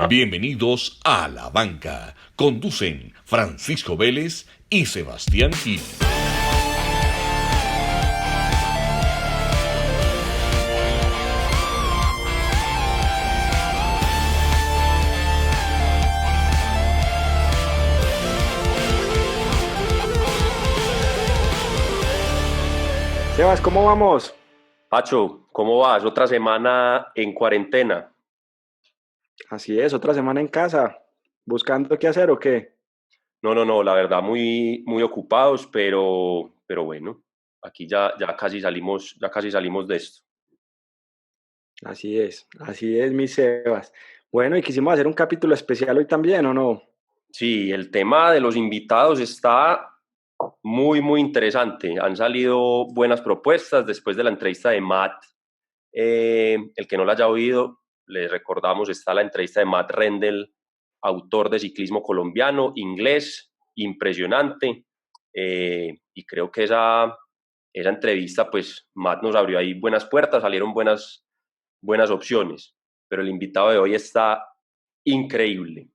Bienvenidos a La Banca. Conducen Francisco Vélez y Sebastián Gil. Sebas, ¿cómo vamos? Pacho, ¿cómo vas? Otra semana en cuarentena. Así es, otra semana en casa, buscando qué hacer o qué. No, la verdad muy ocupados, pero bueno, aquí ya casi salimos de esto. Así es, mi Sebas. Bueno, y quisimos hacer un capítulo especial hoy también, ¿o no? Sí, el tema de los invitados está muy interesante. Han salido buenas propuestas después de la entrevista de Matt. El que no la haya oído, les recordamos, está la entrevista de Matt Rendell, autor de ciclismo colombiano, inglés, impresionante. Y creo que esa entrevista, pues Matt nos abrió ahí buenas puertas, salieron buenas opciones. Pero el invitado de hoy está increíble.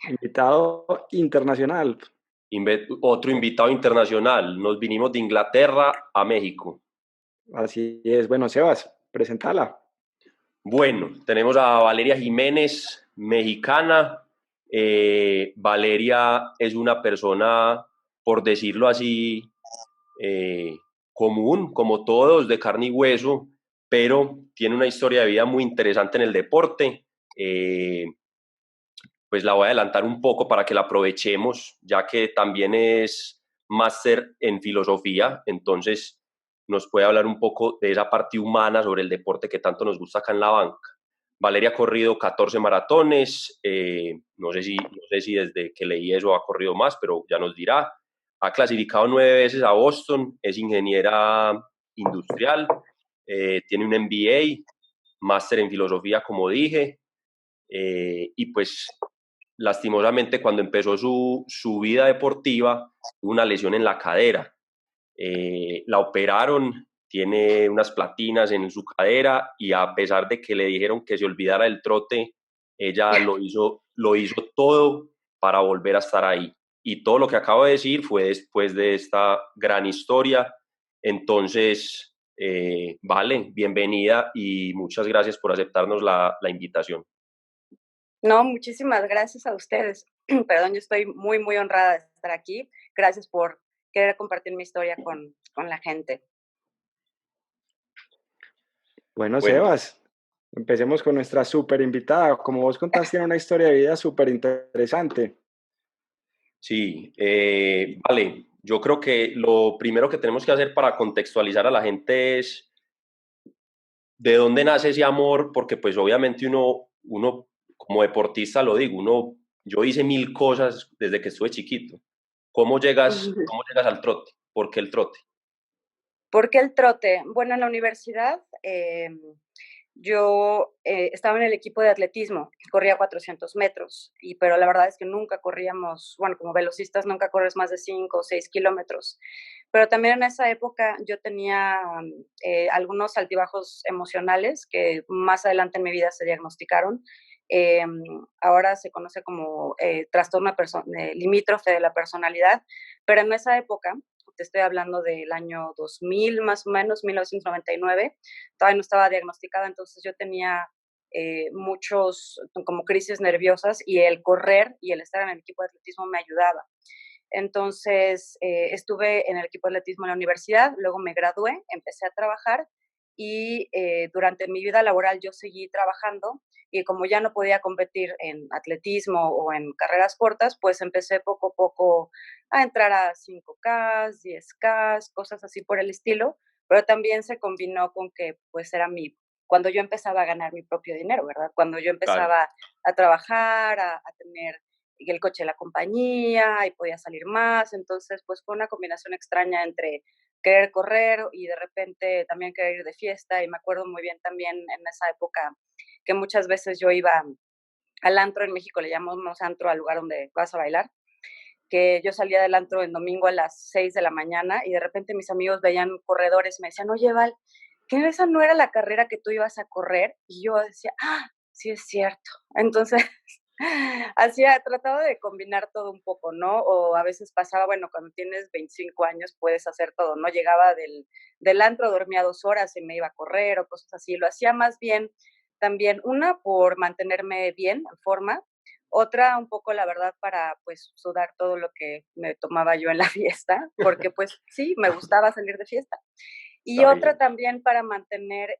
Invitado internacional. Otro invitado internacional. Nos vinimos de Inglaterra a México. Así es. Bueno, Sebas, presentala. Bueno, tenemos a Valeria Jiménez, mexicana. Valeria es una persona, por decirlo así, común, como todos, de carne y hueso, pero tiene una historia de vida muy interesante en el deporte. Pues la voy a adelantar un poco para que la aprovechemos, ya que también es máster en filosofía, entonces nos puede hablar un poco de esa parte humana sobre el deporte que tanto nos gusta acá en la banca. Valeria ha corrido 14 maratones, no sé si desde que leí eso ha corrido más, pero ya nos dirá. Ha clasificado 9 veces a Boston, es ingeniera industrial, tiene un MBA, máster en filosofía, como dije, y pues lastimosamente cuando empezó su vida deportiva tuvo una lesión en la cadera. La operaron, tiene unas platinas en su cadera y a pesar de que le dijeron que se olvidara del trote, ella lo hizo todo para volver a estar ahí. Y todo lo que acabo de decir fue después de esta gran historia. Entonces, Vale, bienvenida y muchas gracias por aceptarnos la invitación. No, muchísimas gracias a ustedes. Perdón, yo estoy muy honrada de estar aquí. Gracias por querer compartir mi historia con la gente. Bueno, Bueno, Sebas, empecemos con nuestra súper invitada. Como vos contaste, tiene una historia de vida súper interesante. sí, vale. Yo creo que lo primero que tenemos que hacer para contextualizar a la gente es de dónde nace ese amor, porque pues obviamente uno como deportista, lo digo, yo hice 1000 cosas desde que estuve chiquito. ¿Cómo llegas al trote? ¿Por qué el trote? ¿Por qué el trote? Bueno, en la universidad yo estaba en el equipo de atletismo, corría 400 metros, pero la verdad es que nunca corríamos, bueno, como velocistas nunca corres más de 5 o 6 kilómetros. Pero también en esa época yo tenía algunos altibajos emocionales que más adelante en mi vida se diagnosticaron. Eh, Ahora se conoce como trastorno limítrofe de la personalidad, pero en esa época, te estoy hablando del año 2000 más o menos, 1999, todavía no estaba diagnosticada, entonces yo tenía muchos como crisis nerviosas y el correr y el estar en el equipo de atletismo me ayudaba. Entonces estuve en el equipo de atletismo en la universidad, luego me gradué, empecé a trabajar y durante mi vida laboral yo seguí trabajando y como ya no podía competir en atletismo o en carreras cortas, pues empecé poco a poco a entrar a 5K, 10K, cosas así por el estilo, pero también se combinó con que pues era cuando yo empezaba a ganar mi propio dinero, ¿verdad? Cuando yo Claro, empezaba a trabajar, a tener el coche de la compañía y podía salir más, entonces pues fue una combinación extraña entre querer correr y de repente también querer ir de fiesta y me acuerdo muy bien también en esa época que muchas veces yo iba al antro, en México le llamamos antro al lugar donde vas a bailar, que yo salía del antro el domingo a las 6 de la mañana y de repente mis amigos veían corredores y me decían, oye Val, ¿que esa no era la carrera que tú ibas a correr? Y yo decía, sí es cierto. Entonces, trataba de combinar todo un poco, ¿no? O a veces pasaba, bueno, cuando tienes 25 años puedes hacer todo, ¿no? Llegaba del antro, dormía 2 horas y me iba a correr o cosas así. Lo hacía más bien también, una, por mantenerme bien, en forma, otra, un poco, la verdad, para, pues, sudar todo lo que me tomaba yo en la fiesta, porque, pues, sí, me gustaba salir de fiesta. Y Está otra bien. también para mantener,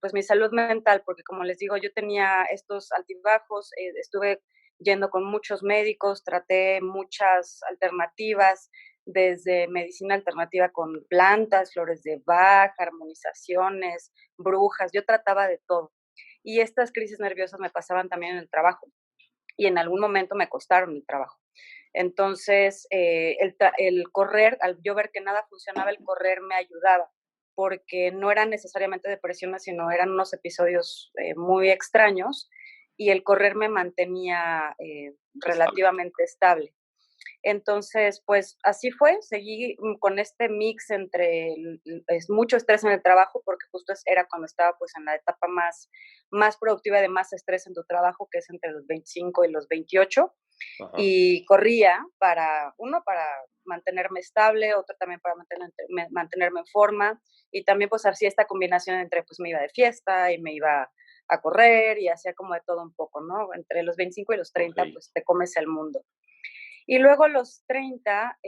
pues, mi salud mental, porque como les digo, yo tenía estos altibajos, estuve yendo con muchos médicos, traté muchas alternativas, desde medicina alternativa con plantas, flores de Bach, armonizaciones, brujas, yo trataba de todo. Y estas crisis nerviosas me pasaban también en el trabajo y en algún momento me costaron el trabajo. Entonces, el correr, al yo ver que nada funcionaba, el correr me ayudaba, porque no eran necesariamente depresiones, sino eran unos episodios muy extraños y el correr me mantenía Estable. relativamente estable. Entonces, pues así fue, seguí con este mix entre es mucho estrés en el trabajo, porque justo era cuando estaba pues en la etapa más productiva de más estrés en tu trabajo, que es entre los 25 y los 28, Ajá. y corría para mantenerme estable, otro también para mantenerme en forma, y también pues hacía esta combinación entre pues me iba de fiesta y me iba a correr y hacía como de todo un poco, ¿no? Entre los 25 y los Ok. 30 pues te comes el mundo. Y luego a los 30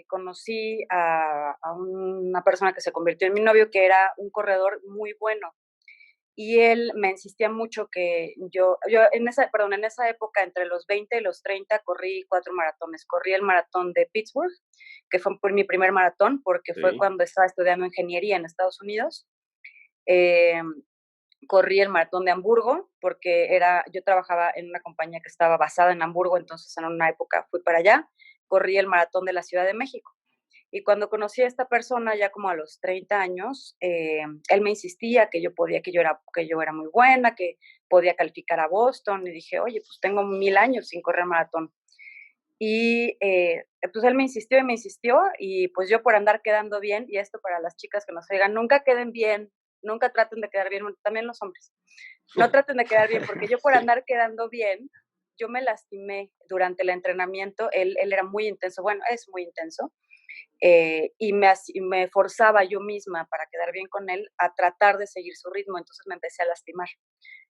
conocí a una persona que se convirtió en mi novio, que era un corredor muy bueno. Y él me insistía mucho que yo en esa época, entre los 20 y los 30, corrí 4 maratones. Corrí el maratón de Pittsburgh, que fue por mi primer maratón, porque fue Sí. cuando estaba estudiando ingeniería en Estados Unidos. Eh, Corrí el maratón de Hamburgo, porque yo trabajaba en una compañía que estaba basada en Hamburgo, entonces en una época fui para allá. Corrí el maratón de la Ciudad de México. Y cuando conocí a esta persona, ya como a los 30 años, él me insistía que yo podía, que yo era muy buena, que podía calificar a Boston. Y dije, oye, pues tengo 1000 años sin correr maratón. Y pues él me insistió, y pues yo por andar quedando bien, y esto para las chicas que nos oigan, nunca queden bien, nunca traten de quedar bien, también los hombres, no traten de quedar bien, porque yo por Sí. andar quedando bien, yo me lastimé durante el entrenamiento. Él era muy intenso, bueno, es muy intenso, y me forzaba yo misma para quedar bien con él a tratar de seguir su ritmo, entonces me empecé a lastimar.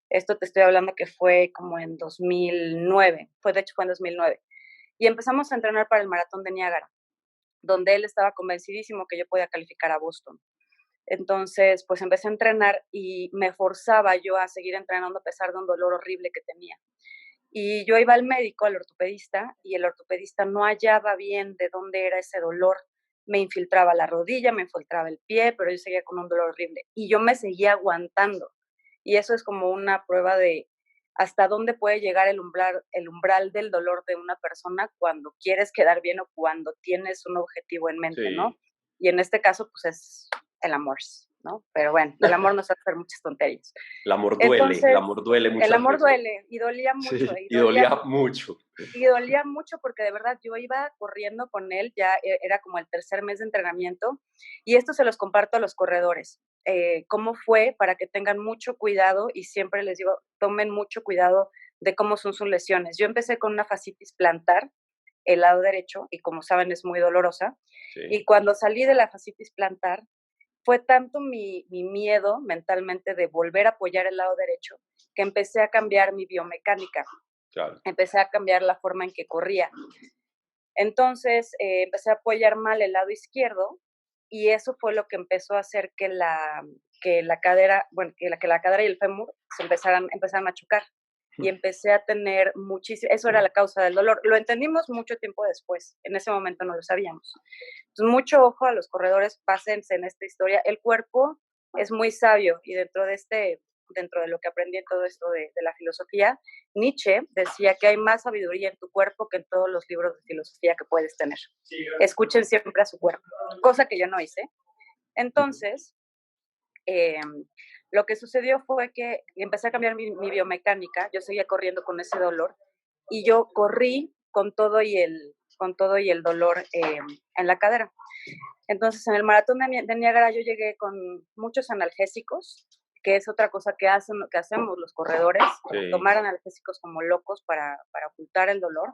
Esto te estoy hablando que fue como en 2009, de hecho fue en 2009. Y empezamos a entrenar para el maratón de Niágara, donde él estaba convencidísimo que yo podía calificar a Boston. Entonces, pues empecé a entrenar y me forzaba yo a seguir entrenando a pesar de un dolor horrible que tenía. Y yo iba al médico, al ortopedista, y el ortopedista no hallaba bien de dónde era ese dolor. Me infiltraba la rodilla, me infiltraba el pie, pero yo seguía con un dolor horrible. Y yo me seguía aguantando. Y eso es como una prueba de hasta dónde puede llegar el umbral del dolor de una persona cuando quieres quedar bien o cuando tienes un objetivo en mente, ¿no? Sí. Y en este caso, pues es el amor, ¿no? Pero bueno, el amor nos hace hacer muchas tonterías. El Entonces, amor duele el muchas amor veces. duele y dolía mucho, Sí. Y dolía mucho. y dolía mucho porque de verdad yo iba corriendo con él, ya era como el tercer mes de entrenamiento, y esto se los comparto a los corredores. Cómo fue para que tengan mucho cuidado, y siempre les digo, tomen mucho cuidado de cómo son sus lesiones. Yo empecé con una fascitis plantar, el lado derecho, y como saben es muy dolorosa, Sí, y cuando salí de la fascitis plantar, fue tanto mi miedo mentalmente de volver a apoyar el lado derecho, que empecé a cambiar mi biomecánica, claro. empecé a cambiar la forma en que corría. Entonces, empecé a apoyar mal el lado izquierdo, y eso fue lo que empezó a hacer que la cadera, bueno, que la cadera y el fémur empezaran a chocar. Y empecé a tener muchísimo, eso era la causa del dolor. Lo entendimos mucho tiempo después, en ese momento no lo sabíamos. Entonces, mucho ojo a los corredores, pásense en esta historia. El cuerpo es muy sabio, y dentro de lo que aprendí en todo esto de la filosofía, Nietzsche decía que hay más sabiduría en tu cuerpo que en todos los libros de filosofía que puedes tener. Escuchen siempre a su cuerpo, cosa que yo no hice. Entonces, eh, lo que sucedió fue que empecé a cambiar mi biomecánica, yo seguía corriendo con ese dolor, y yo corrí con todo y el dolor en la cadera. Entonces, en el maratón de Niágara yo llegué con muchos analgésicos, que es otra cosa que hacemos los corredores, Sí. tomar analgésicos como locos para ocultar el dolor.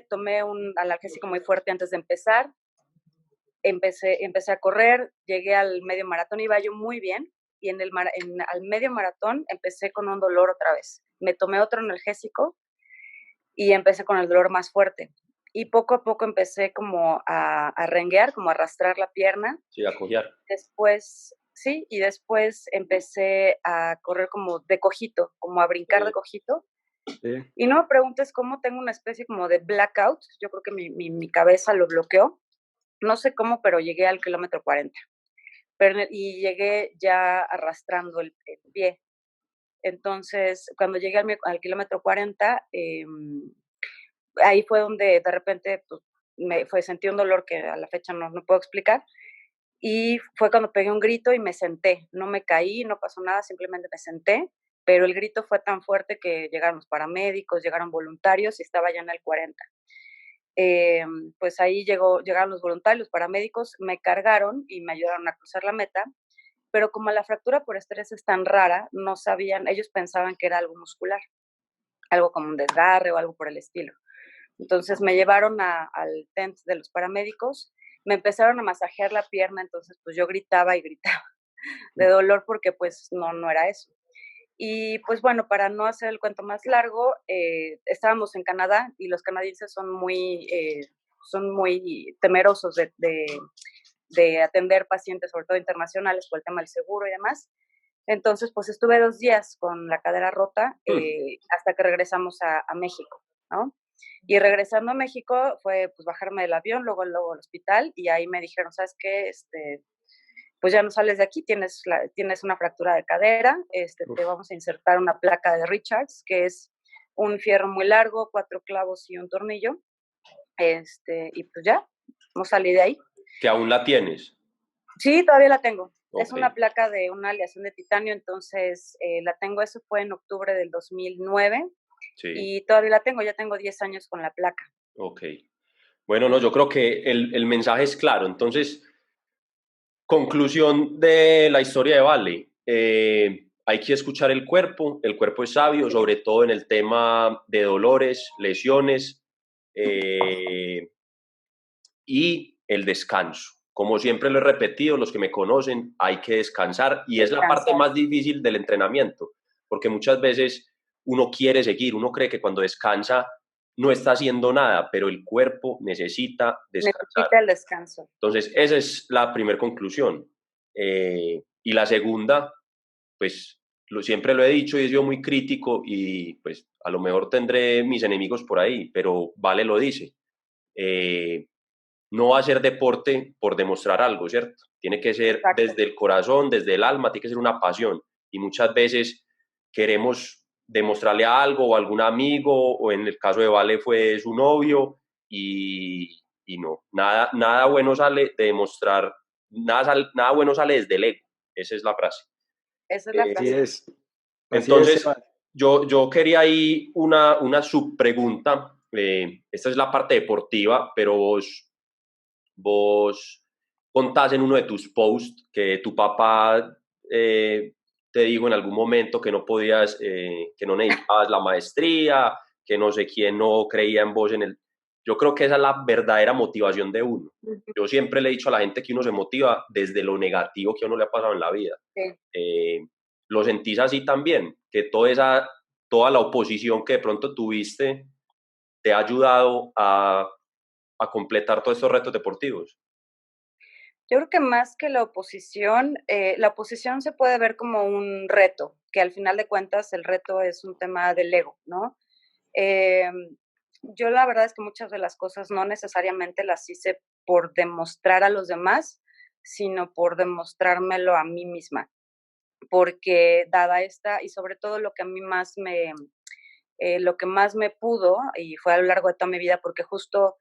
Tomé un analgésico muy fuerte antes de empezar, empecé a correr, llegué al medio maratón, iba yo muy bien, y al medio maratón empecé con un dolor otra vez. Me tomé otro analgésico y empecé con el dolor más fuerte. Y poco a poco empecé como a renguear, como a arrastrar la pierna. Sí, a cojear. Después, sí, y después empecé a correr como de cojito, como a brincar de cojito. Sí. Y no me preguntes cómo tengo una especie como de blackout. Yo creo que mi cabeza lo bloqueó. No sé cómo, pero llegué al kilómetro 40. Y llegué ya arrastrando el pie. Entonces, cuando llegué al kilómetro 40, ahí fue donde de repente pues, sentí un dolor que a la fecha no puedo explicar. Y fue cuando pegué un grito y me senté. No me caí, no pasó nada, simplemente me senté. Pero el grito fue tan fuerte que llegaron los paramédicos, llegaron voluntarios y estaba ya en el 40. Pues ahí llegaron los voluntarios, los paramédicos, me cargaron y me ayudaron a cruzar la meta. Pero como la fractura por estrés es tan rara, no sabían, ellos pensaban que era algo muscular, algo como un desgarre o algo por el estilo. Entonces me llevaron al tent de los paramédicos, me empezaron a masajear la pierna, entonces pues yo gritaba y gritaba de dolor porque pues no era eso. Y pues bueno, para no hacer el cuento más largo, estábamos en Canadá y los canadienses son muy temerosos de atender pacientes, sobre todo internacionales, por el tema del seguro y demás. Entonces, pues estuve 2 días con la cadera rota hasta que regresamos a México, ¿no? Y regresando a México fue pues bajarme del avión, luego al hospital, y ahí me dijeron, ¿sabes qué? Pues ya no sales de aquí, tienes una fractura de cadera, te vamos a insertar una placa de Richards, que es un fierro muy largo, 4 clavos y un tornillo, y pues ya, no salí de ahí. ¿Que aún la tienes? Sí, todavía la tengo. Okay. Es una placa de una aleación de titanio, entonces la tengo, eso fue en octubre del 2009, sí. Y todavía la tengo, ya tengo 10 años con la placa. Ok. Bueno, no, yo creo que el mensaje es claro. Entonces, conclusión de la historia de Vale. Hay que escuchar el cuerpo es sabio, sobre todo en el tema de dolores, lesiones y el descanso. Como siempre lo he repetido, los que me conocen, hay que descansar y es la parte más difícil del entrenamiento, porque muchas veces uno quiere seguir, uno cree que cuando descansa no está haciendo nada, pero el cuerpo necesita descansar. Necesita el descanso. Entonces, esa es la primera conclusión. Y la segunda, pues siempre lo he dicho y he sido muy crítico y pues a lo mejor tendré mis enemigos por ahí, pero Vale lo dice. No hacer deporte por demostrar algo, ¿cierto? Tiene que ser Exacto. Desde el corazón, desde el alma, tiene que ser una pasión. Y muchas veces queremos demostrarle a algo o a algún amigo, o en el caso de Vale fue su novio, y no, nada bueno sale de demostrar, nada bueno sale desde el ego. Esa es la frase. Esa es la frase. Así es. Entonces, yo quería ahí una subpregunta. Esta es la parte deportiva, pero vos contás en uno de tus posts que tu papá te dijo en algún momento que no podías, que no necesitabas la maestría, que no sé quién no creía en vos. Yo creo que esa es la verdadera motivación de uno. Yo siempre le he dicho a la gente que uno se motiva desde lo negativo que a uno le ha pasado en la vida. Sí. ¿Lo sentís así también? Que toda la oposición que de pronto tuviste te ha ayudado a completar todos estos retos deportivos. Yo creo que más que la oposición se puede ver como un reto, que al final de cuentas el reto es un tema del ego, ¿no? Yo la verdad es que muchas de las cosas no necesariamente las hice por demostrar a los demás, sino por demostrármelo a mí misma, porque dada esta, y sobre todo lo que a mí más lo que más me pudo, y fue a lo largo de toda mi vida, porque justo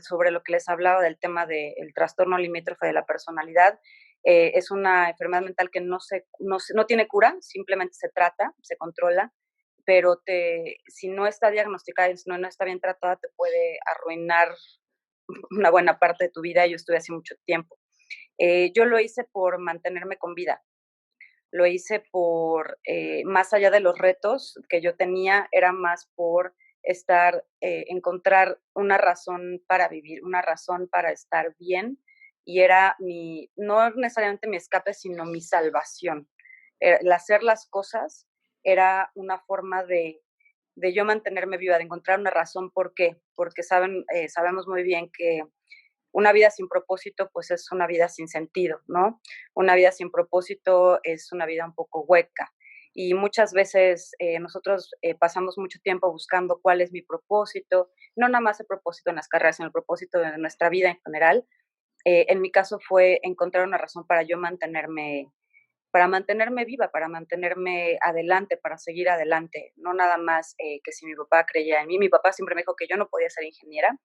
sobre lo que les hablaba del tema del trastorno limítrofe de la personalidad, es una enfermedad mental que no tiene cura, simplemente se trata, se controla, pero si no está diagnosticada y si no está bien tratada, te puede arruinar una buena parte de tu vida. Yo estuve así mucho tiempo. Yo lo hice por mantenerme con vida. lo hice por, más allá de los retos que yo tenía, era más por encontrar una razón para vivir, una razón para estar bien, y era no necesariamente mi escape, sino mi salvación. El hacer las cosas era una forma de yo mantenerme viva, de encontrar una razón por qué, porque sabemos muy bien que una vida sin propósito, pues es una vida sin sentido, ¿no? Una vida sin propósito es una vida un poco hueca. Y muchas veces nosotros pasamos mucho tiempo buscando cuál es mi propósito, no nada más el propósito en las carreras, sino el propósito de nuestra vida en general. En mi caso fue encontrar una razón para mantenerme viva, para mantenerme adelante, para seguir adelante. No nada más que si mi papá creía en mí. Mi papá siempre me dijo que yo no podía ser ingeniera,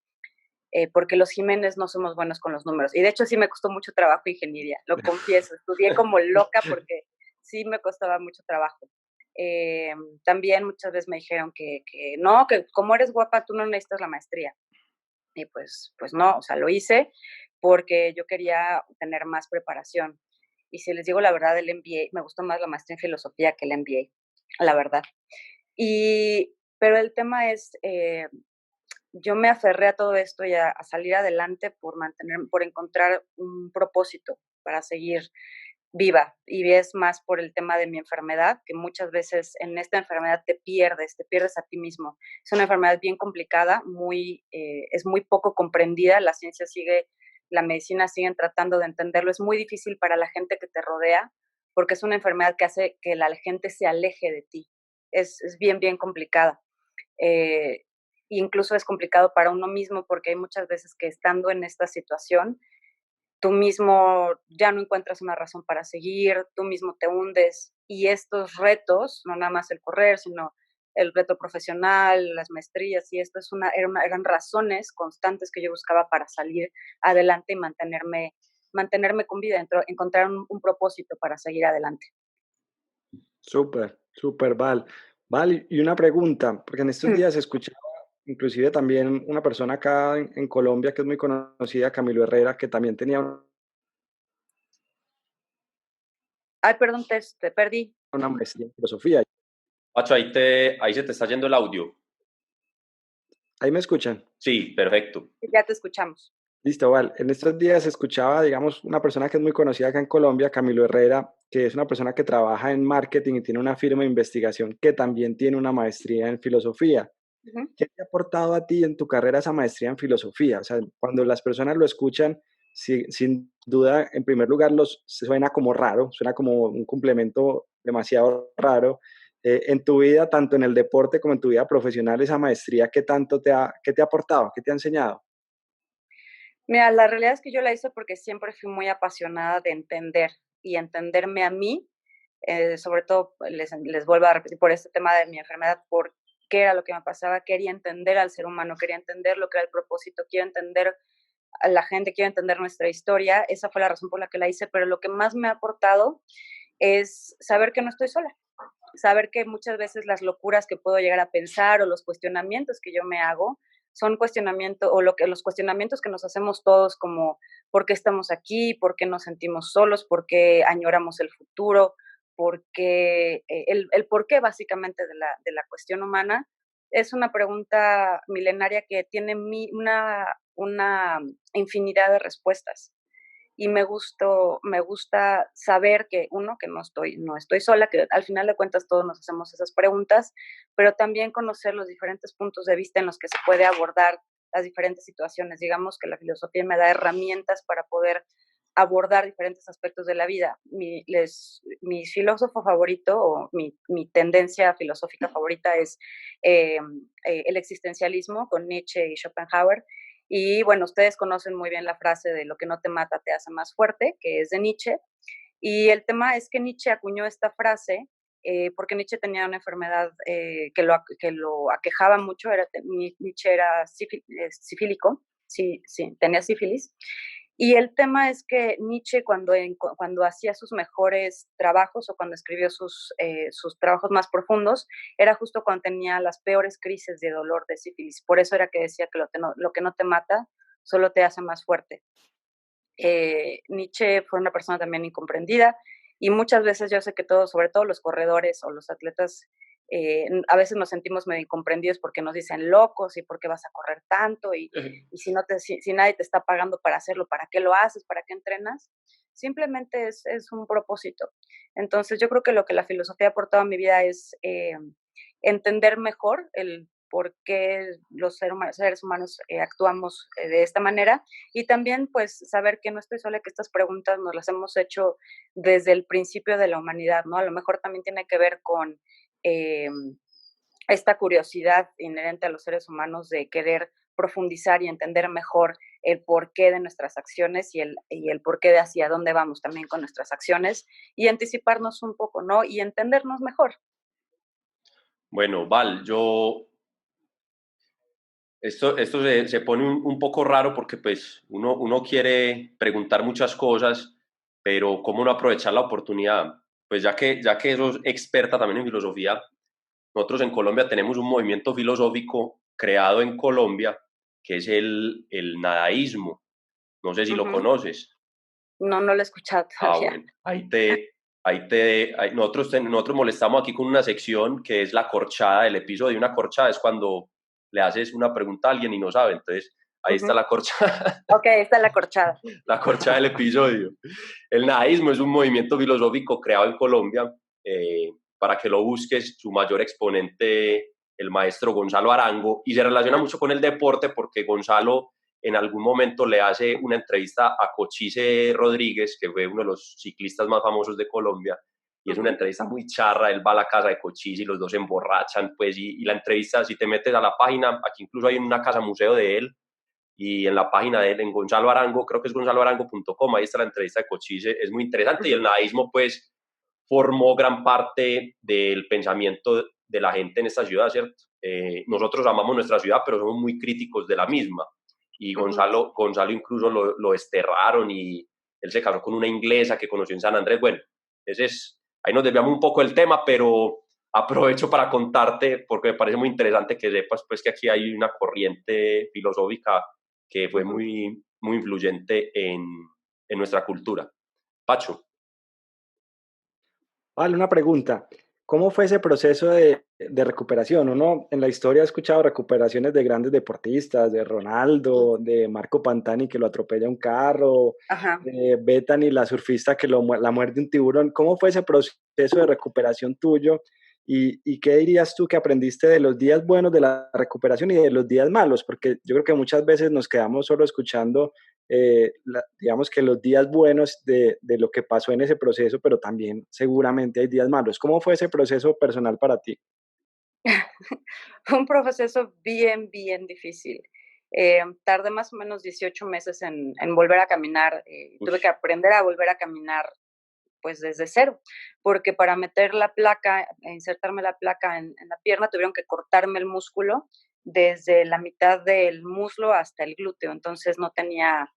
porque los Jiménez no somos buenos con los números. Y de hecho sí me costó mucho trabajo ingeniería, lo confieso. Estudié como loca porque sí me costaba mucho trabajo. También muchas veces me dijeron que no, que como eres guapa tú no necesitas la maestría. Y pues no, o sea, lo hice porque yo quería tener más preparación. Y si les digo la verdad, el MBA, me gustó más la maestría en filosofía que el MBA, la verdad. Pero el tema es, yo me aferré a todo esto y a salir adelante por encontrar un propósito para seguir viva. Y es más por el tema de mi enfermedad, que muchas veces en esta enfermedad te pierdes a ti mismo. Es una enfermedad bien complicada, es muy poco comprendida, la medicina siguen tratando de entenderlo, es muy difícil para la gente que te rodea, porque es una enfermedad que hace que la gente se aleje de ti. Es bien, bien complicada. Incluso es complicado para uno mismo porque hay muchas veces que estando en esta situación, tú mismo ya no encuentras una razón para seguir, tú mismo te hundes, y estos retos, no nada más el correr, sino el reto profesional, las maestrías, y esto eran razones constantes que yo buscaba para salir adelante y mantenerme con vida, encontrar un propósito para seguir adelante. Súper, súper, Val. Val, y una pregunta, porque en estos días escuchaba inclusive también una persona acá en Colombia que es muy conocida, Camilo Herrera, que también tenía Ay, perdón, te perdí. una maestría en filosofía. Pacho, ahí se te está yendo el audio. ¿Ahí me escuchan? Sí, perfecto. Ya te escuchamos. Listo, Val. En estos días escuchaba, digamos, una persona que es muy conocida acá en Colombia, Camilo Herrera, que es una persona que trabaja en marketing y tiene una firma de investigación que también tiene una maestría en filosofía. Uh-huh. ¿Qué te ha aportado a ti en tu carrera esa maestría en filosofía? O sea, cuando las personas lo escuchan, sin duda, en primer lugar, suena como raro, suena como un complemento demasiado raro. En tu vida, tanto en el deporte como en tu vida profesional, esa maestría, qué te ha aportado? ¿Qué te ha enseñado? Mira, la realidad es que yo la hice porque siempre fui muy apasionada de entender y entenderme a mí, sobre todo les vuelvo a repetir por este tema de mi enfermedad, por qué era lo que me pasaba, quería entender al ser humano, quería entender lo que era el propósito, quiero entender a la gente, quiero entender nuestra historia, esa fue la razón por la que la hice, pero lo que más me ha aportado es saber que no estoy sola, saber que muchas veces las locuras que puedo llegar a pensar o los cuestionamientos que yo me hago son cuestionamientos o los cuestionamientos que nos hacemos todos como por qué estamos aquí, por qué nos sentimos solos, por qué añoramos el futuro, por qué, el por qué básicamente de la cuestión humana es una pregunta milenaria que tiene una infinidad de respuestas y me gusta saber que que no estoy sola, que al final de cuentas todos nos hacemos esas preguntas, pero también conocer los diferentes puntos de vista en los que se puede abordar las diferentes situaciones. Digamos que la filosofía me da herramientas para poder abordar diferentes aspectos de la vida. Mi filósofo favorito o mi tendencia filosófica favorita es el existencialismo con Nietzsche y Schopenhauer. Y bueno, ustedes conocen muy bien la frase de lo que no te mata te hace más fuerte, que es de Nietzsche. Y el tema es que Nietzsche acuñó esta frase porque Nietzsche tenía una enfermedad que lo aquejaba mucho. Nietzsche era sifílico, sí, tenía sífilis. Y el tema es que Nietzsche cuando hacía sus mejores trabajos o cuando escribió sus trabajos más profundos, era justo cuando tenía las peores crisis de dolor de sífilis. Por eso era que decía que lo que no te mata solo te hace más fuerte. Nietzsche fue una persona también incomprendida Y muchas veces yo sé que todos, sobre todo los corredores o los atletas, a veces nos sentimos medio incomprendidos porque nos dicen locos y por qué vas a correr tanto y si nadie te está pagando para hacerlo, ¿para qué lo haces? ¿Para qué entrenas? Simplemente es un propósito. Entonces yo creo que lo que la filosofía por toda mi vida es entender mejor el por qué los seres humanos actuamos de esta manera y también pues saber que no estoy sola, que estas preguntas nos las hemos hecho desde el principio de la humanidad, ¿no? A lo mejor también tiene que ver con eh, esta curiosidad inherente a los seres humanos de querer profundizar y entender mejor el porqué de nuestras acciones y el porqué de hacia dónde vamos también con nuestras acciones y anticiparnos un poco, ¿no? Y entendernos mejor. Bueno, Val, esto se pone un poco raro porque pues uno quiere preguntar muchas cosas, pero ¿cómo no aprovechar la oportunidad? Pues ya que sos experta también en filosofía, nosotros en Colombia tenemos un movimiento filosófico creado en Colombia que es el nadaísmo. No sé si lo Ujú. conoces. No, no lo he escuchado todavía. Bueno, nosotros molestamos aquí con una sección que es la corchada del episodio. Una corchada es cuando le haces una pregunta a alguien y no sabe. Entonces, ahí está Ujú. la corchada, Ok, está la corchada. la corchada del episodio. El nadaísmo es un movimiento filosófico creado en Colombia. Para que lo busques, su mayor exponente, el maestro Gonzalo Arango, y se relaciona mucho con el deporte porque Gonzalo en algún momento le hace una entrevista a Cochise Rodríguez, que fue uno de los ciclistas más famosos de Colombia, y es una Ujú. entrevista muy charra. Él va a la casa de Cochise y los dos se emborrachan, pues, y la entrevista, si te metes a la página, aquí incluso hay una casa museo de él, y en la página de él, en Gonzalo Arango, creo que es gonzaloarango.com, ahí está la entrevista de Cochise, es muy interesante, y el Ujú. nadaísmo, pues, formó gran parte del pensamiento de la gente en esta ciudad, ¿cierto? Nosotros amamos nuestra ciudad, pero somos muy críticos de la misma. Y Ujú. Gonzalo incluso lo desterraron y él se casó con una inglesa que conoció en San Andrés. Bueno, ahí nos desviamos un poco del tema, pero aprovecho para contarte, porque me parece muy interesante que sepas pues, que aquí hay una corriente filosófica que fue Ujú. muy, muy influyente en nuestra cultura. Pacho. Vale, una pregunta. ¿Cómo fue ese proceso de recuperación? Uno en la historia ha escuchado recuperaciones de grandes deportistas, de Ronaldo, de Marco Pantani que lo atropella un carro, Ajá. de Bethany, la surfista que la muerde un tiburón. ¿Cómo fue ese proceso de recuperación tuyo? ¿Y qué dirías tú que aprendiste de los días buenos de la recuperación y de los días malos? Porque yo creo que muchas veces nos quedamos solo escuchando digamos que los días buenos de lo que pasó en ese proceso, pero también seguramente hay días malos. ¿Cómo fue ese proceso personal para ti? Fue un proceso bien, bien difícil. Tardé más o menos 18 meses en volver a caminar. Tuve que Ush. aprender a volver a caminar pues desde cero, porque para meter la placa, insertarme la placa en la pierna, tuvieron que cortarme el músculo desde la mitad del muslo hasta el glúteo, entonces no tenía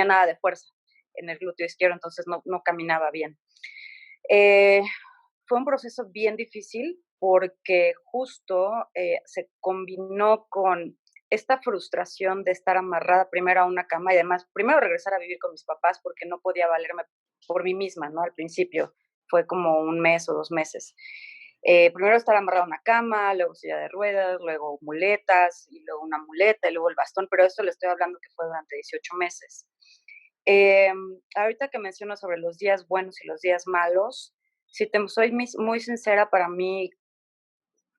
nada de fuerza en el glúteo izquierdo, entonces no caminaba bien. Eh, Fue un proceso bien difícil porque justo se combinó con esta frustración de estar amarrada primero a una cama y además, primero regresar a vivir con mis papás porque no podía valerme por mí misma, ¿no? Al principio fue como un mes o 2 meses. Primero estar amarrada a una cama, luego silla de ruedas, luego muletas y luego una muleta y luego el bastón, pero esto le estoy hablando que fue durante 18 meses. Ahorita que menciono sobre los días buenos y los días malos, si te soy muy sincera, para mí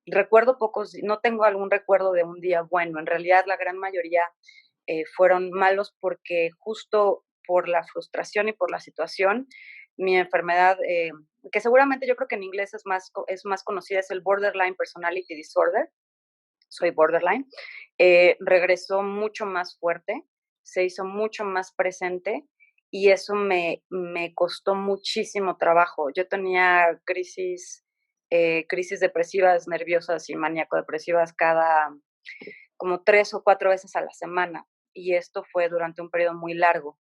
recuerdo pocos, no tengo algún recuerdo de un día bueno. En realidad, la gran mayoría fueron malos porque justo por la frustración y por la situación, mi enfermedad, que seguramente yo creo que en inglés es más conocida, es el Borderline Personality Disorder. Soy borderline. Regresó mucho más fuerte, se hizo mucho más presente y eso me costó muchísimo trabajo. Yo tenía crisis depresivas, nerviosas y maníaco-depresivas cada como 3 o 4 veces a la semana y esto fue durante un periodo muy largo.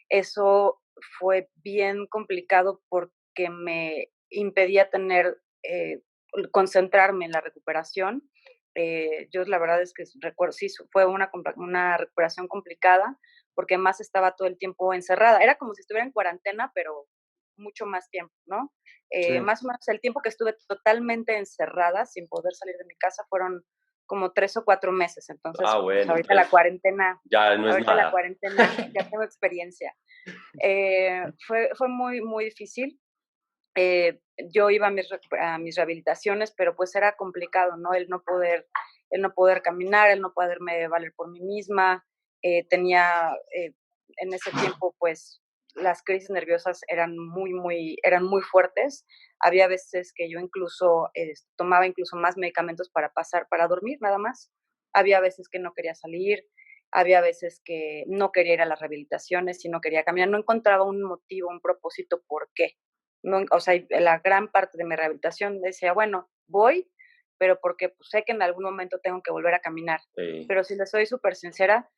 Eso fue bien complicado porque me impedía concentrarme en la recuperación. Yo la verdad es que recuerdo, sí, fue una recuperación complicada porque más estaba todo el tiempo encerrada. Era como si estuviera en cuarentena, pero mucho más tiempo, ¿no? Sí. Más o menos el tiempo que estuve totalmente encerrada sin poder salir de mi casa fueron como 3 o 4 meses. Entonces, pues Bueno, entonces ya no es ahorita la nada. cuarentena ya tengo experiencia. Fue muy, muy difícil. Yo iba a mis rehabilitaciones, pero pues era complicado, ¿no? El no poder caminar, el no poderme valer por mí misma. Tenía en ese tiempo, pues, las crisis nerviosas eran muy fuertes. Había veces que yo incluso tomaba incluso más medicamentos para dormir, nada más. Había veces que no quería salir, había veces que no quería ir a las rehabilitaciones y no quería caminar. No encontraba un motivo, un propósito por qué. No, o sea, la gran parte de mi rehabilitación decía, bueno, voy, pero porque pues, sé que en algún momento tengo que volver a caminar. Pero si les soy súper sincera,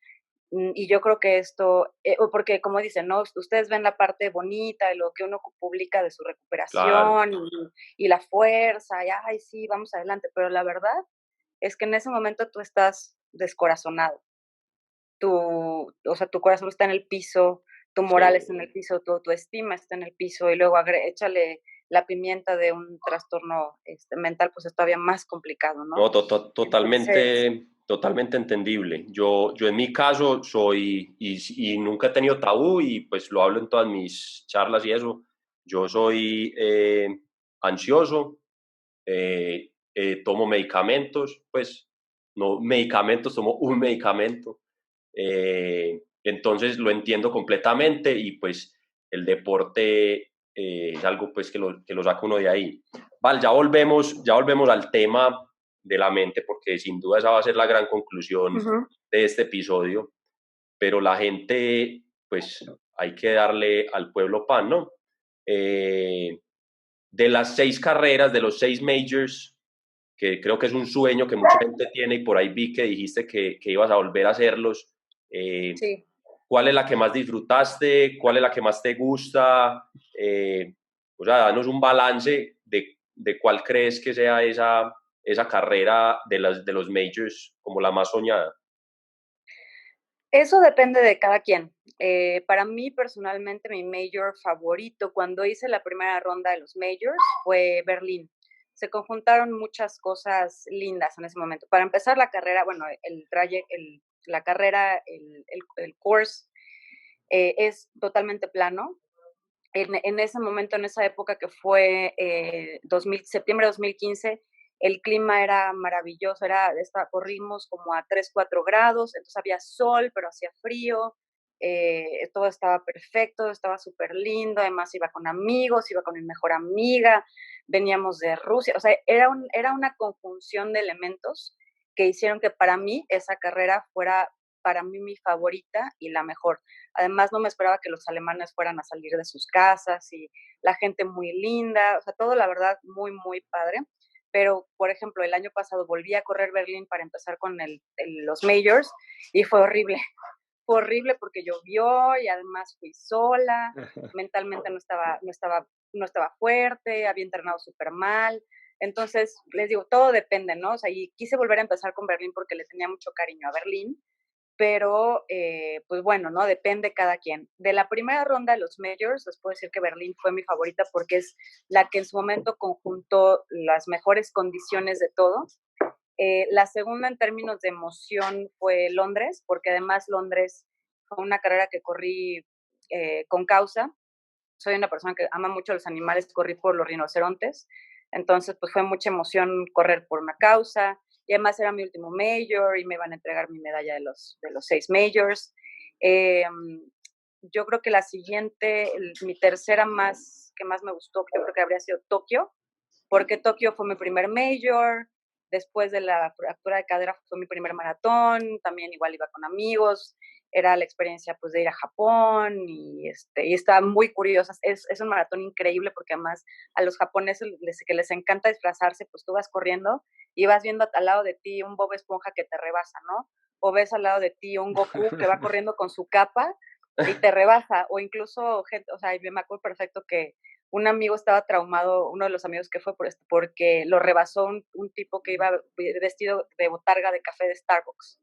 y yo creo que esto, porque como dicen, ¿no? Ustedes ven la parte bonita de lo que uno publica de su Claro, recuperación y la fuerza, y ay, sí, vamos adelante, pero la verdad es que en ese momento tú estás descorazonado. O sea, tu corazón está en el piso, tu moral está en el sí. piso, tu autoestima está en el piso, y luego échale la pimienta de un trastorno mental, pues es todavía más complicado, ¿no? No, Entonces, totalmente entendible. Yo en mi caso soy, y nunca he tenido tabú, y pues lo hablo en todas mis charlas y eso, yo soy ansioso, tomo medicamentos, pues no medicamentos, tomo un medicamento. Entonces lo entiendo completamente y pues el deporte es algo pues que lo saca uno de ahí. Vale, ya volvemos al tema de la mente porque sin duda esa va a ser la gran conclusión ujú, de este episodio, pero la gente pues hay que darle al pueblo pan, ¿no? Eh, de las 6 carreras, de los 6 majors, que creo que es un sueño que mucha gente tiene y por ahí vi que dijiste que ibas a volver a hacerlos. Eh, sí. ¿Cuál es la que más disfrutaste? ¿Cuál es la que más te gusta? O sea, danos un balance de cuál crees que sea esa carrera de los majors como la más soñada. Eso depende de cada quien. Para mí, personalmente, mi major favorito cuando hice la primera ronda de los majors fue Berlín. Se conjuntaron muchas cosas lindas en ese momento. Para empezar la carrera, bueno, la carrera, el course es totalmente plano. En ese momento, en esa época que fue septiembre de 2015, el clima era maravilloso, corrimos como a 3, 4 grados, entonces había sol, pero hacía frío, todo estaba perfecto, estaba súper lindo, además iba con amigos, iba con mi mejor amiga, veníamos de Rusia, o sea, era una conjunción de elementos que hicieron que para mí esa carrera fuera para mí mi favorita y la mejor. Además, no me esperaba que los alemanes fueran a salir de sus casas y la gente muy linda, o sea, todo la verdad muy, muy padre. Pero, por ejemplo, el año pasado volví a correr Berlín para empezar con los majors y fue horrible. Fue horrible porque llovió y además fui sola, mentalmente no estaba fuerte, había entrenado súper mal. Entonces, les digo, todo depende, ¿no? O sea, y quise volver a empezar con Berlín porque le tenía mucho cariño a Berlín, pero pues bueno, ¿no? Depende cada quien. De la primera ronda de los majors, les puedo decir que Berlín fue mi favorita porque es la que en su momento conjuntó las mejores condiciones de todo. La segunda en términos de emoción fue Londres, porque además Londres fue una carrera que corrí con causa. Soy una persona que ama mucho los animales, corrí por los rinocerontes, entonces pues fue mucha emoción correr por una causa, y además era mi último major y me iban a entregar mi medalla de los 6 majors. Eh, yo creo que la siguiente, mi tercera que más me gustó, yo creo que habría sido Tokio, porque Tokio fue mi primer major, después de la fractura de cadera fue mi primer maratón, también igual iba con amigos, era la experiencia pues de ir a Japón y estaba muy curiosa, es un maratón increíble porque además a los japoneses que les encanta disfrazarse, pues tú vas corriendo y vas viendo al lado de ti un Bob Esponja que te rebasa, ¿no? O ves al lado de ti un Goku que va corriendo con su capa y te rebasa, o incluso gente, o sea, me acuerdo perfecto que un amigo estaba traumado, uno de los amigos que fue porque lo rebasó un tipo que iba vestido de botarga de café de Starbucks.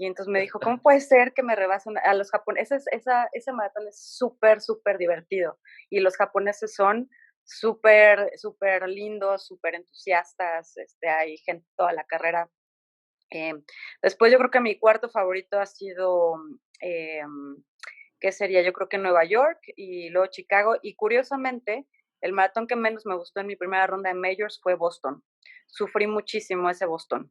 Y entonces me dijo, ¿cómo puede ser que me rebasen a los japoneses? Ese maratón es súper, súper divertido. Y los japoneses son súper, súper lindos, súper entusiastas. Hay gente toda la carrera. Después yo creo que mi cuarto favorito ha sido, ¿qué sería? Yo creo que Nueva York y luego Chicago. Y curiosamente, el maratón que menos me gustó en mi primera ronda de majors fue Boston. Sufrí muchísimo ese Boston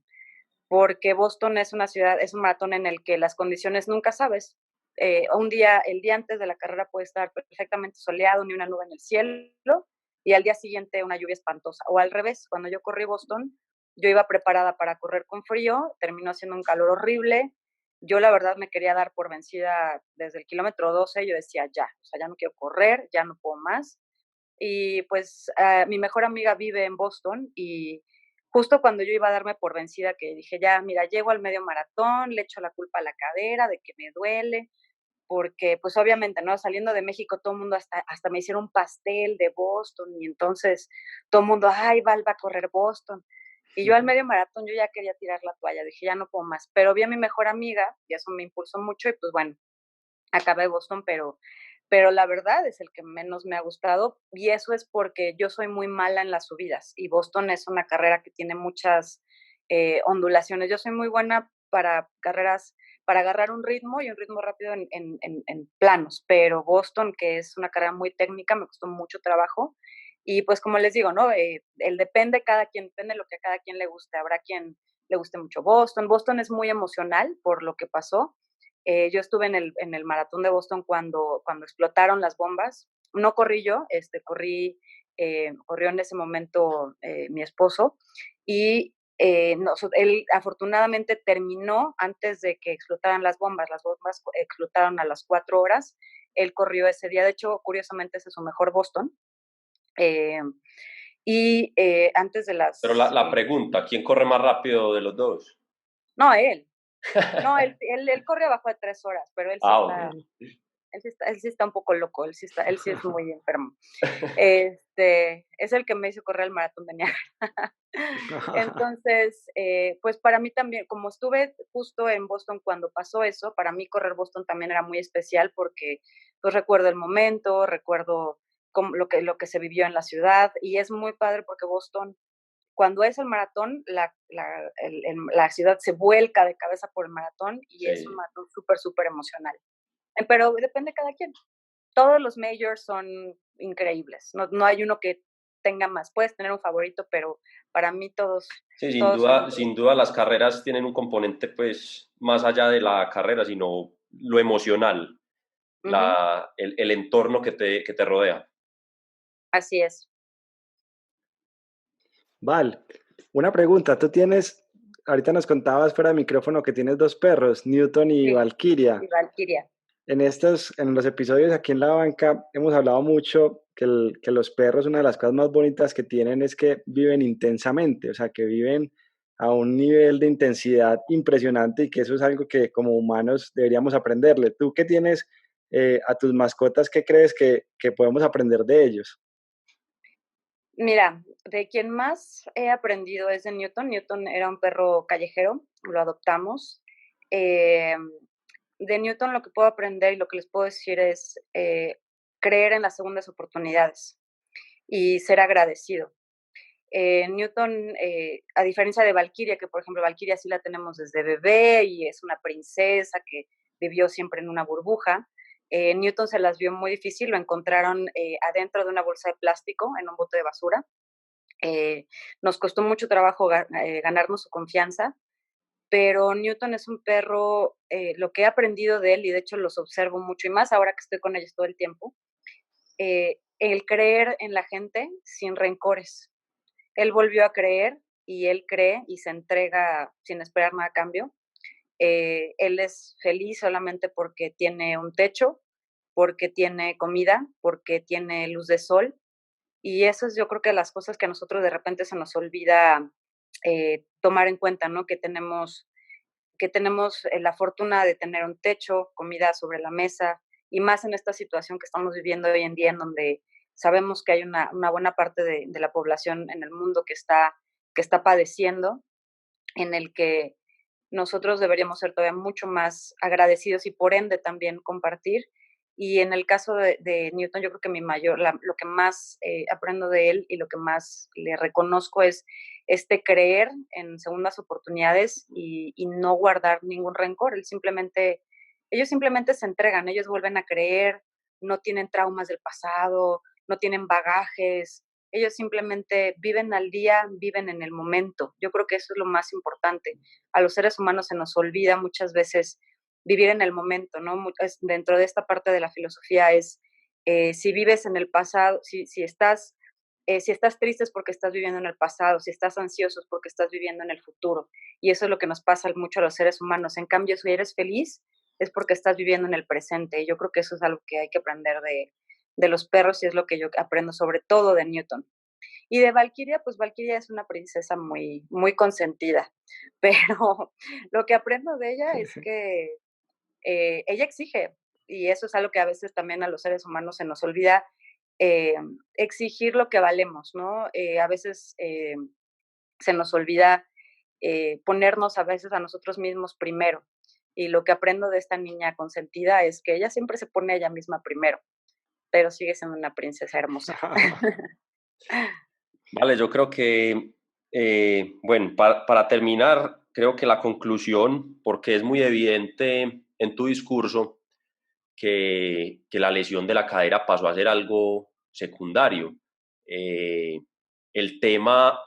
porque Boston es una ciudad, es un maratón en el que las condiciones nunca sabes. El día antes de la carrera puede estar perfectamente soleado, ni una nube en el cielo, y al día siguiente una lluvia espantosa. O al revés, cuando yo corrí Boston, yo iba preparada para correr con frío, terminó siendo un calor horrible. Yo la verdad me quería dar por vencida desde el kilómetro 12, yo decía ya, o sea, ya no quiero correr, ya no puedo más. Y pues mi mejor amiga vive en Boston y justo cuando yo iba a darme por vencida, que dije, ya, mira, llego al medio maratón, le echo la culpa a la cadera de que me duele, porque pues obviamente, ¿no? Saliendo de México, todo el mundo hasta me hicieron un pastel de Boston y entonces todo el mundo, ay, va a correr Boston. Y yo al medio maratón yo ya quería tirar la toalla, dije, ya no puedo más, pero vi a mi mejor amiga y eso me impulsó mucho y pues bueno, acabé Boston, pero la verdad es el que menos me ha gustado y eso es porque yo soy muy mala en las subidas y Boston es una carrera que tiene muchas ondulaciones. Yo soy muy buena para carreras, para agarrar un ritmo y un ritmo rápido en planos, pero Boston, que es una carrera muy técnica, me costó mucho trabajo y pues como les digo, ¿no? Depende de lo que a cada quien le guste. Habrá quien le guste mucho Boston. Boston es muy emocional por lo que pasó. Yo estuve en el maratón de Boston cuando explotaron las bombas. No corrí yo, corrió en ese momento mi esposo y él afortunadamente terminó antes de que explotaran las bombas. Las bombas explotaron a las 4 horas. Él corrió ese día, de hecho, curiosamente ese es su mejor Boston. Eh, antes de las... Pero la pregunta, ¿quién corre más rápido de los dos? No, él. No, él corre abajo de 3 horas, pero él sí está... Okay. Él sí está un poco loco, él sí es muy enfermo. Es el que me hizo correr el maratón de Niágara. Entonces, pues para mí también, como estuve justo en Boston cuando pasó eso, para mí correr Boston también era muy especial porque pues recuerdo el momento, recuerdo lo que se vivió en la ciudad y es muy padre porque Boston, cuando es el maratón, la ciudad se vuelca de cabeza por el maratón y es un Sí. maratón súper, súper emocional. Pero depende de cada quien. Todos los majors son increíbles. No hay uno que tenga más. Puedes tener un favorito, pero para mí Sí, todos son sin increíbles. duda las carreras tienen un componente pues más allá de la carrera, sino lo emocional, Ujú, el entorno que te rodea. así es. Val, una pregunta. Ahorita nos contabas fuera de micrófono que tienes dos perros, Newton y Sí, Valkyria. y Valkyria. En los episodios aquí en la banca hemos hablado mucho que los perros, una de las cosas más bonitas que tienen es que viven intensamente, o sea, que viven a un nivel de intensidad impresionante y que eso es algo que como humanos deberíamos aprenderle. Tú que tienes a tus mascotas, ¿qué crees que podemos aprender de ellos? Mira, de quien más he aprendido es de Newton. Newton era un perro callejero, lo adoptamos. Eh, de Newton lo que puedo aprender y lo que les puedo decir es creer en las segundas oportunidades y ser agradecido. Newton, a diferencia de Valkyria, que por ejemplo Valkyria sí la tenemos desde bebé y es una princesa que vivió siempre en una burbuja, Newton se las vio muy difícil, lo encontraron adentro de una bolsa de plástico en un bote de basura. Nos costó mucho trabajo ganarnos su confianza, pero Newton es un perro, lo que he aprendido de él, y de hecho los observo mucho, y más ahora que estoy con ellos todo el tiempo, el creer en la gente sin rencores. Él volvió a creer y él cree y se entrega sin esperar nada a cambio. Él es feliz solamente porque tiene un techo, porque tiene comida, porque tiene luz de sol. Y eso es yo creo que las cosas que a nosotros de repente se nos olvida tomar en cuenta, ¿no? Que tenemos la fortuna de tener un techo, comida sobre la mesa, y más en esta situación que estamos viviendo hoy en día, en donde sabemos que hay una buena parte de la población en el mundo que está padeciendo, en el que nosotros deberíamos ser todavía mucho más agradecidos y por ende también compartir. Y en el caso de Newton, yo creo que lo que más aprendo de él y lo que más le reconozco es creer en segundas oportunidades y no guardar ningún rencor. Ellos simplemente se entregan, ellos vuelven a creer, no tienen traumas del pasado, no tienen bagajes, ellos simplemente viven al día, viven en el momento. Yo creo que eso es lo más importante. A los seres humanos se nos olvida muchas veces vivir en el momento, ¿no? Dentro de esta parte de la filosofía si vives en el pasado, si estás triste es porque estás viviendo en el pasado, si estás ansioso es porque estás viviendo en el futuro. Y eso es lo que nos pasa mucho a los seres humanos. En cambio, si eres feliz, es porque estás viviendo en el presente. Y yo creo que eso es algo que hay que aprender de los perros y es lo que yo aprendo sobre todo de Newton. Y de Valkyria, pues Valkyria es una princesa muy, muy consentida, pero lo que aprendo de ella es que ella exige, y eso es algo que a veces también a los seres humanos se nos olvida, eh, exigir lo que valemos, ¿no? A veces se nos olvida ponernos a veces a nosotros mismos primero. Y lo que aprendo de esta niña consentida es que ella siempre se pone a ella misma primero, pero sigue siendo una princesa hermosa. Vale, yo creo que, bueno, para terminar, creo que la conclusión, porque es muy evidente en tu discurso que la lesión de la cadera pasó a ser algo secundario. Eh, el tema,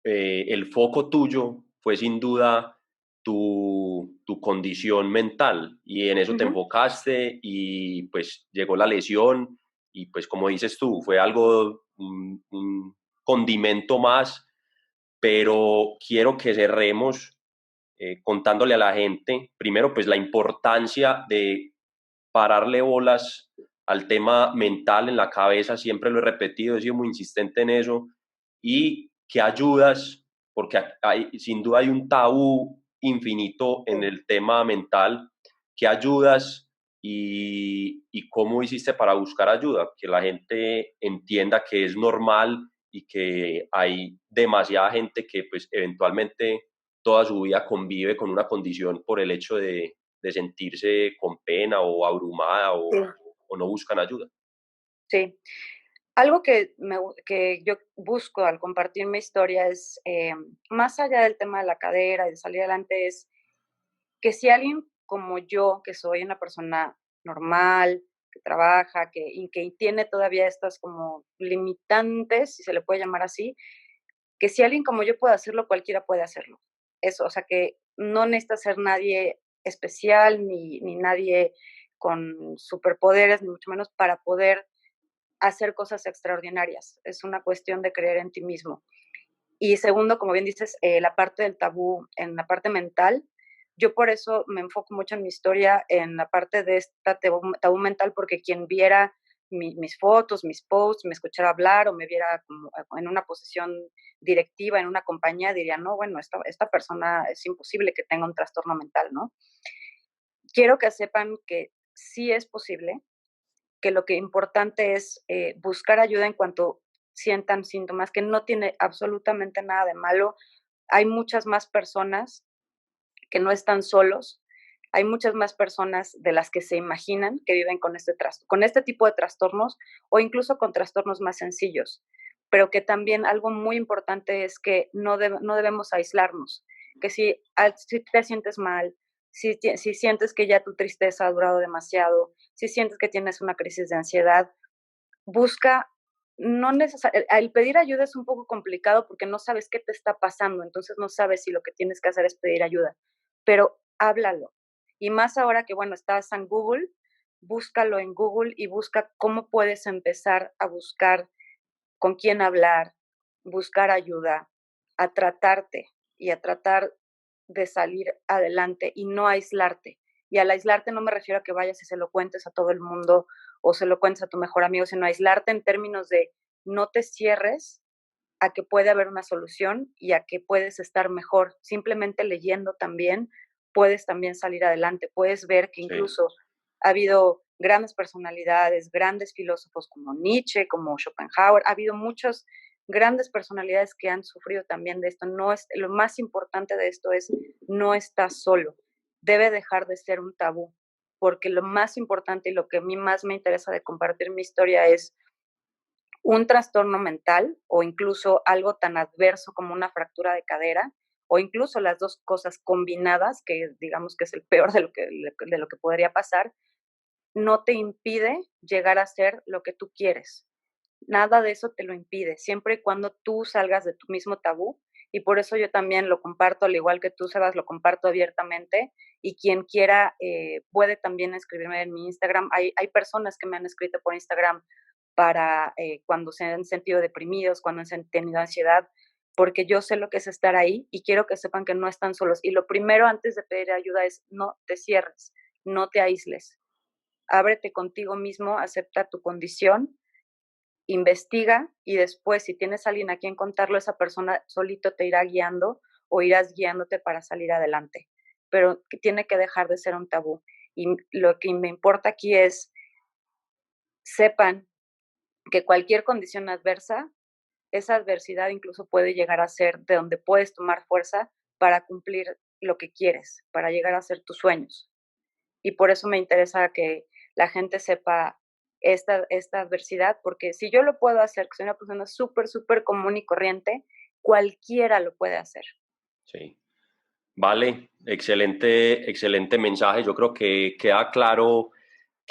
el foco tuyo fue sin duda tu condición mental y en eso te Ujú. enfocaste y pues llegó la lesión y pues como dices tú, fue algo, un condimento más, pero quiero que cerremos contándole a la gente, primero pues la importancia de pararle bolas al tema mental en la cabeza, siempre lo he repetido, he sido muy insistente en eso, y que ayudas, porque sin duda hay un tabú infinito en Sí. el tema mental, que ayudas y cómo hiciste para buscar ayuda, que la gente entienda que es normal y que hay demasiada gente que pues eventualmente toda su vida convive con una condición por el hecho de sentirse con pena o abrumada Sí. o no buscan ayuda. Sí. Algo que yo busco al compartir mi historia es, más allá del tema de la cadera y de salir adelante, es que si alguien como yo, que soy una persona normal, que trabaja, y que tiene todavía estas como limitantes, si se le puede llamar así, que si alguien como yo puede hacerlo, cualquiera puede hacerlo. Eso, o sea, que no necesita ser nadie especial ni nadie con superpoderes, ni mucho menos para poder hacer cosas extraordinarias. Es una cuestión de creer en ti mismo. Y segundo, como bien dices, la parte del tabú en la parte mental, yo por eso me enfoco mucho en mi historia, en la parte de esta tabú mental, porque quien viera mis fotos, mis posts, me escuchara hablar o me viera como en una posición directiva en una compañía, diría, no, bueno, esta persona es imposible que tenga un trastorno mental, ¿no? Quiero que sepan que sí es posible, que lo que importante es buscar ayuda en cuanto sientan síntomas, que no tiene absolutamente nada de malo. Hay muchas más personas que no están solos, hay muchas más personas de las que se imaginan que viven con este tipo de trastornos o incluso con trastornos más sencillos, pero que también algo muy importante es que no debemos aislarnos, que si te sientes mal, si sientes que ya tu tristeza ha durado demasiado, si sientes que tienes una crisis de ansiedad, busca, no necesariamente, el pedir ayuda es un poco complicado porque no sabes qué te está pasando, entonces no sabes si lo que tienes que hacer es pedir ayuda, pero háblalo. Y más ahora que, bueno, estás en Google, búscalo en Google y busca cómo puedes empezar a buscar con quién hablar, buscar ayuda, a tratarte y a tratar de salir adelante y no aislarte. Y al aislarte no me refiero a que vayas y se lo cuentes a todo el mundo o se lo cuentes a tu mejor amigo, sino aislarte en términos de no te cierres a que puede haber una solución y a que puedes estar mejor. Simplemente leyendo también puedes también salir adelante. Puedes ver que Sí. incluso ha habido grandes personalidades, grandes filósofos como Nietzsche, como Schopenhauer, ha habido muchos grandes personalidades que han sufrido también de esto. No es, lo más importante de esto es, no estás solo. Debe dejar de ser un tabú, porque lo más importante y lo que a mí más me interesa de compartir mi historia es un trastorno mental o incluso algo tan adverso como una fractura de cadera o incluso las dos cosas combinadas, que digamos que es el peor de lo que podría pasar, no te impide llegar a ser lo que tú quieres. Nada de eso te lo impide, siempre y cuando tú salgas de tu mismo tabú. Y por eso yo también lo comparto, al igual que tú, Sebas, lo comparto abiertamente. Y quien quiera puede también escribirme en mi Instagram. Hay personas que me han escrito por Instagram para cuando se han sentido deprimidos, cuando han tenido ansiedad, porque yo sé lo que es estar ahí y quiero que sepan que no están solos. Y lo primero antes de pedir ayuda es no te cierres, no te aísles. Ábrete contigo mismo, acepta tu condición, investiga y después si tienes a alguien a quien contarlo, esa persona solito te irá guiando o irás guiándote para salir adelante. Pero que tiene que dejar de ser un tabú. Y lo que me importa aquí es, sepan que cualquier condición adversa, esa adversidad incluso puede llegar a ser de donde puedes tomar fuerza para cumplir lo que quieres, para llegar a ser tus sueños. Y por eso me interesa que la gente sepa esta adversidad, porque si yo lo puedo hacer, que soy una persona súper común y corriente, cualquiera lo puede hacer. Sí. Vale, excelente mensaje. Yo creo que queda claro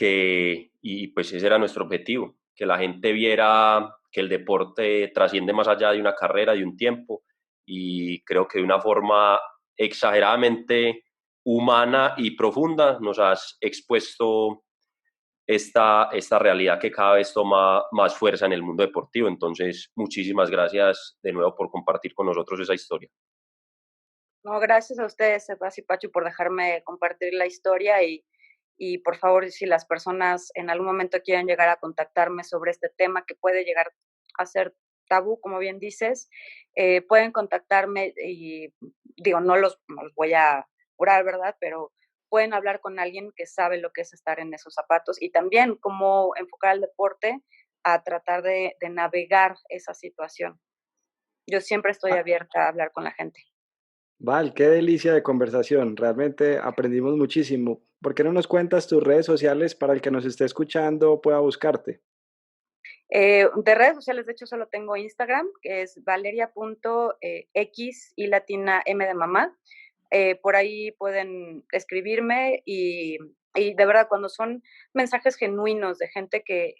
y pues ese era nuestro objetivo, que la gente viera que el deporte trasciende más allá de una carrera, de un tiempo, y creo que de una forma exageradamente humana y profunda nos has expuesto esta realidad que cada vez toma más fuerza en el mundo deportivo. Entonces, muchísimas gracias de nuevo por compartir con nosotros esa historia. No, gracias a ustedes, Sebas y Pacho, por dejarme compartir la historia y por favor, si las personas en algún momento quieren llegar a contactarme sobre este tema que puede llegar a ser tabú, como bien dices, pueden contactarme y digo, no los voy a curar, ¿verdad? Pero pueden hablar con alguien que sabe lo que es estar en esos zapatos y también cómo enfocar el deporte a tratar de navegar esa situación. Yo siempre estoy abierta a hablar con la gente. Val, qué delicia de conversación. Realmente aprendimos muchísimo. ¿Por qué no nos cuentas tus redes sociales para el que nos esté escuchando pueda buscarte? De redes sociales, de hecho, solo tengo Instagram, que es valeria.x y latina m de mamá. Por ahí pueden escribirme y de verdad, cuando son mensajes genuinos de gente que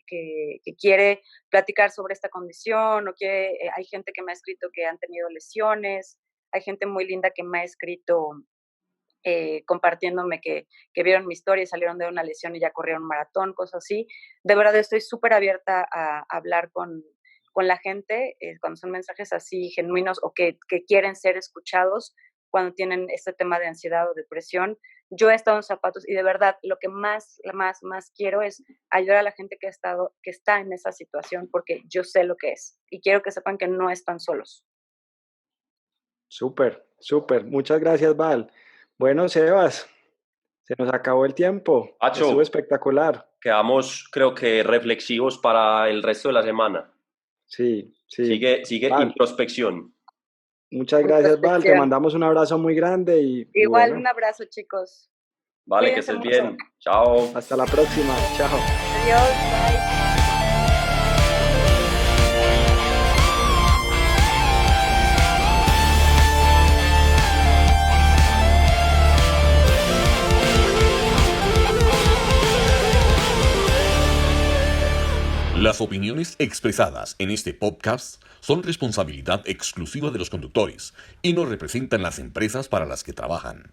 quiere platicar sobre esta condición o que hay gente que me ha escrito que han tenido lesiones, hay gente muy linda que me ha escrito compartiéndome que vieron mi historia y salieron de una lesión y ya corrieron un maratón, cosas así. De verdad estoy súper abierta a hablar con la gente cuando son mensajes así genuinos o que quieren ser escuchados cuando tienen este tema de ansiedad o depresión. Yo he estado en zapatos y de verdad lo que más quiero es ayudar a la gente que está en esa situación porque yo sé lo que es y quiero que sepan que no están solos. Súper, súper. Muchas gracias, Val. Bueno, Sebas, se nos acabó el tiempo. Pacho, estuvo espectacular. Quedamos, creo que, reflexivos para el resto de la semana. Sí. Sigue Val, introspección. muchas gracias, Val. Te mandamos un abrazo muy grande Igual, bueno, un abrazo, chicos. Vale, Cuídense que estés mucho. bien. Chao. hasta la próxima. Chao. Adiós, bye. Las opiniones expresadas en este podcast son responsabilidad exclusiva de los conductores y no representan las empresas para las que trabajan.